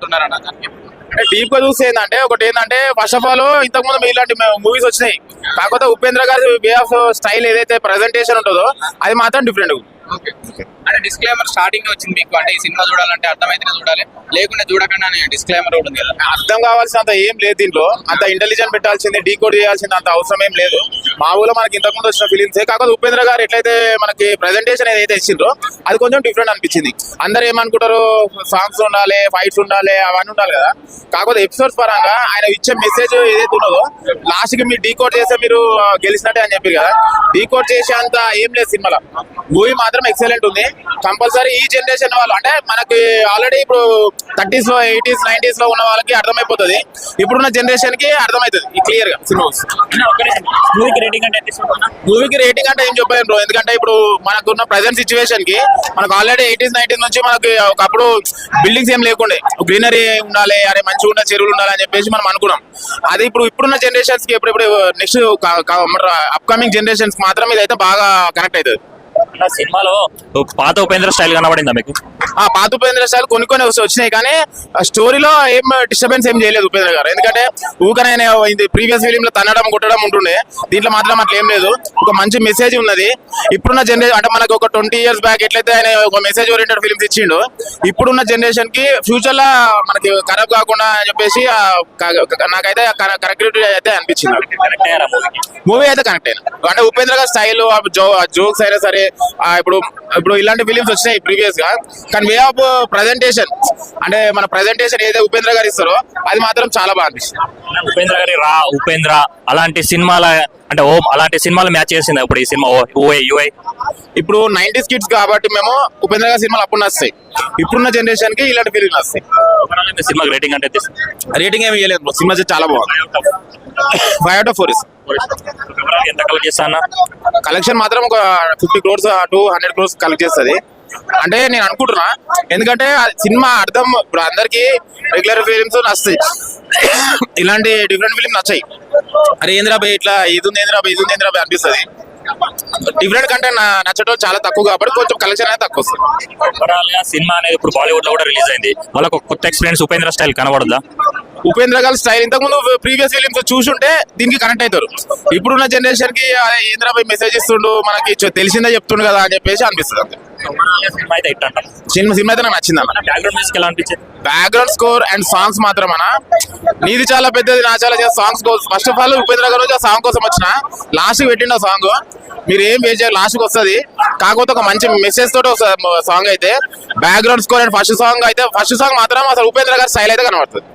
అంటున్నారన్న. అంటే డీప్ గా చూస్తే ఏంటంటే ఒకటి ఏంటంటే ఫస్ట్ ఆఫ్ ఆల్ ఇంతకు ముందు ఇలాంటి మూవీస్ వచ్చినాయి, కాకపోతే ఉపేంద్ర గారి వే ఆఫ్ స్టైల్ ఏదైతే ప్రెజెంటేషన్ ఉంటుందో అది మాత్రం డిఫరెంట్. అంటే డిస్క్లైమర్ స్టార్టింగ్ వచ్చింది మీకు, అంటే ఈ సినిమా చూడాలంటే అర్థమైతేనే చూడాలి, లేకుంటే చూడకుండా డిస్క్లైమర్ కూడా ఉంది కదా. అర్థం కావాల్సినంత ఏం లేదు దీంట్లో, అంత ఇంటెలిజెంట్ పెట్టాల్సింది, డీకోడ్ చేయాల్సింది అంత అవసరం ఏం లేదు. మా ఊళ్ళో మనకి ఇంతకుముందు వచ్చిన ఫిలిమ్సే, కాకపోతే ఉపేంద్ర గారు ఎట్లయితే మనకి ప్రెజెంటేషన్ ఏదైతే ఇచ్చిండ్రో అది కొంచెం డిఫరెంట్ అనిపించింది. అందరు ఏమనుకుంటారు, సాంగ్స్ ఉండాలి, ఫైట్స్ ఉండాలి, అవన్నీ ఉండాలి కదా. కాకపోతే ఎపిసోడ్స్ పరంగా ఆయన ఇచ్చే మెసేజ్ ఏదైతే ఉన్నదో లాస్ట్ కి మీరు డీకోడ్ చేస్తే మీరు గెలిచినట్టే అని చెప్పారు కదా. డీకోడ్ చేసే అంత ఏం లేదు సినిమాలో. మూవీ మాత్రం ఎక్సలెంట్ ఉంది. కంపల్సరీ ఈ జనరేషన్ వాళ్ళు, అంటే మనకి ఆల్రెడీ ఇప్పుడు 30s లో 80s 90s లో ఉన్న వాళ్ళకి అర్థమైపోతుంది, ఇప్పుడున్న జనరేషన్ కి అర్థమవుతుంది క్లియర్ గా సినిమా. మూవీకి రేటింగ్ అంటే ఏం చెప్పలేము బ్రో, ఎందుకంటే ఇప్పుడు మనకున్న ప్రెసెంట్ సిచ్యువేషన్ కి మనకు ఆల్రెడీ 80s 90s నుంచి మనకి ఒకప్పుడు బిల్డింగ్స్ ఏం లేకుండే, గ్రీనరీ ఉండాలి, అరే మంచిగా ఉన్న చెరువులు ఉండాలి అని చెప్పేసి మనం అనుకున్నాం. అది ఇప్పుడున్న జనరేషన్స్ కి ఇప్పుడు నెక్స్ట్ అప్కమింగ్ జనరేషన్స్ మాత్రం ఇదైతే బాగా కనెక్ట్ అవుతుంది. సినిమాలో పాత ఉపేంద్ర స్టైల్ కనబడిందా మీకు? పాత ఉపేంద్ర స్టైల్ కొన్ని వచ్చినాయి, కానీ స్టోరీలో ఏం డిస్టర్బెన్స్ ఏం చేయలేదు ఉపేంద్ర గారు. ఎందుకంటే ఊకనే ప్రీవియస్ ఫిలిం లో తన్నడం కొట్టడం ఉంటుండే, దీంట్లో మాత్రం అట్లా ఏం లేదు. ఒక మంచి మెసేజ్ ఉన్నది. ఇప్పుడున్న జనరేషన్ అంటే మనకు ఒక 20 years బ్యాక్ ఎట్లయితే ఆయన ఒక మెసేజ్ ఓరియంటెడ్ ఫిలిమ్స్ ఇచ్చిండు, ఇప్పుడున్న జనరేషన్ కి ఫ్యూచర్ లో మనకి ఖరాబ్ కాకుండా అని చెప్పేసి నాకైతే కరెక్ట్ అయితే అనిపించింది. మూవీ అయితే కనెక్ట్ అయినా, అంటే ఉపేంద్ర గారి స్టైల్, జోక్స్ అయినా సరే, ఇప్పుడు ఇలాంటి ఫిలిమ్స్ వచ్చినాయి ప్రీవియస్ గా, కానీ వే ఆఫ్ ప్రెజెంటేషన్, అంటే మన ప్రెజెంటేషన్ ఏదైతే ఉపేంద్ర గారు ఇస్తారో అది మాత్రం చాలా బాగా అనిపిస్తుంది. ఉపేంద్ర గారి ఉపేంద్ర అలాంటి సినిమాలు మ్యాచ్ చేసింది ఇప్పుడు ఈ సినిమా యూఐ. ఇప్పుడు 90s కిడ్స్ కాబట్టి మేము ఉపేంద్ర గారి సినిమాలు అప్పుడు నస్తాయి, ఇప్పుడున్న జనరేషన్ కి ఇలాంటి ఫిలిం నస్తాయి. సినిమాకి రేటింగ్ అంటే రేటింగ్ ఏమి ఇవ్వలేదు, సినిమా చాలా బాగుంది. 5 out of 4. ఎంత కలెక్ట్ చేస్తా అన్న? కలెక్షన్ మాత్రం ఒక 50 crores to 100 crores కలెక్ట్ చేస్తుంది అంటే నేను అనుకుంటున్నా. ఎందుకంటే సినిమా అర్థం ఇప్పుడు అందరికి రెగ్యులర్ ఫిలిమ్స్ నచ్చాయి, ఇలాంటి డిఫరెంట్ ఫిలిం నచ్చాయి. అరే ఏంద్రాబాయ్ ఇట్లా ఇది ఉంది ఏంద్రాబాయ్ అనిపిస్తుంది. డిఫరెంట్ కంటే నచ్చడం చాలా తక్కువ కాబట్టి కొంచెం కలెక్షన్ అనేది తక్కువ వస్తుంది. సినిమా అనేది ఇప్పుడు బాలీవుడ్ లో కూడా రిలీజ్ అయింది, వాళ్ళకి కొత్త ఎక్స్పీరియన్స్ ఉపేంద్ర స్టైల్ కనబడదా? ఉపేంద్ర గారి స్టైల్ ఇంతకుముందు ప్రీవియస్ ఫిలిమ్స్ చూసుంటే దీనికి కనెక్ట్ అవుతారు. ఇప్పుడున్న జనరేషన్ కి ఏంద్రాబాయ్ మెసేజ్ ఇస్తుండు, మనకి తెలిసిందే చెప్తుండు కదా అని చెప్పేసి అనిపిస్తుంది. సినిమా అయితే నాకు నచ్చింది అన్న. బ్యాక్గ్రౌండ్ స్కోర్ అండ్ సాంగ్స్ మాత్రం అన్న, నీది చాలా పెద్దది నా చాలా songs. First of all Upendra గారు ఆ సాంగ్ కోసం వచ్చిన లాస్ట్ కి పెట్టిండు సాంగ్, మీరు ఏం వేస్ట్ చేయాలి లాస్ట్ కి వస్తుంది. కాకపోతే ఒక మంచి మెసేజ్ తోటి సాంగ్ అయితే, background score and first song మాత్రం అసలు ఉపేంద్ర గారి స్టైల్ అయితే కనబడుతుంది.